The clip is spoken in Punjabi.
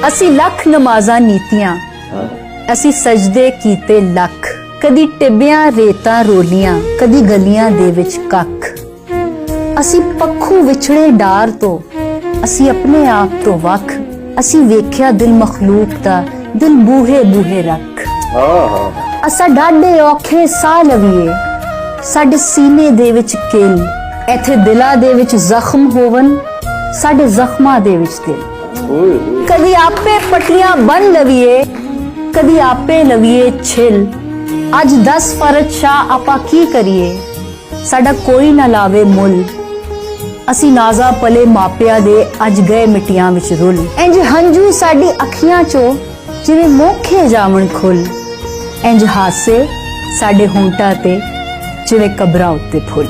ਅਸੀਂ ਲੱਖ ਨਮਾਜ਼ਾਂ ਨੀਤੀਆਂ, ਅਸੀਂ ਸਜਦੇ ਕੀਤੇ ਲੱਖ, ਕਦੀ ਟਿੱਬਿਆਂ ਰੇਤਾਂ ਰੋਲੀਆਂ, ਕਦੀ ਗਲੀਆਂ ਦੇ ਵਿੱਚ ਕੱਖ। ਅਸੀਂ ਪੱਖੋਂ ਵਿਛੜੇ ਡਾਰ ਤੋਂ, ਅਸੀਂ ਆਪਣੇ ਆਪ ਤੋਂ ਵੱਖ, ਅਸੀਂ ਵੇਖਿਆ ਦਿਲ ਮਖਲੂਕ ਦਾ, ਦਿਲ ਬੂਹੇ ਬੂਹੇ ਰੱਖ। ਅਸਾਂ ਡਾਢੇ ਔਖੇ ਸਾਹ ਲਵੀਏ, ਸਾਡੇ ਸੀਨੇ ਦੇ ਵਿੱਚ ਕਿਲ, ਇੱਥੇ ਦਿਲਾਂ ਦੇ ਵਿੱਚ ਜ਼ਖਮ ਹੋਵਨ, ਸਾਡੇ ਜ਼ਖਮਾਂ ਦੇ ਵਿੱਚ ਦਿਲ। ਕਦੀ ਆਪੇ ਪਟੀਆਂ ਬੰਨ ਲਵੀਏ, ਕਦੀ ਆਪੇ ਲਵੀਏ ਛਿਲ। ਅੱਜ 10 ਫਰਜ਼ ਸ਼ਾਹ ਆਪਾਂ ਕੀ ਕਰੀਏ, ਸਾਡਾ ਕੋਈ ਨਾ ਲਾਵੇ ਮੁੱਲ। ਅਸੀਂ ਨਾਜ਼ਾ ਪਲੇ ਮਾਪਿਆਂ ਦੇ ਅੱਜ ਗਏ ਮਿੱਟੀਆਂ ਵਿੱਚ ਰੁੱਲ। ਇੰਜ ਹੰਝੂ ਸਾਡੀ ਅੱਖੀਆਂ ਚੋਂ ਜਿਵੇਂ ਮੋਖੇ ਜਾਵਣ ਖੁੱਲ, ਇੰਜ ਹਾਸੇ ਸਾਡੇ ਹੋਂਠਾਂ ਤੇ ਜਿਵੇਂ ਕਬਰਾਂ ਉੱਤੇ ਫੁੱਲ।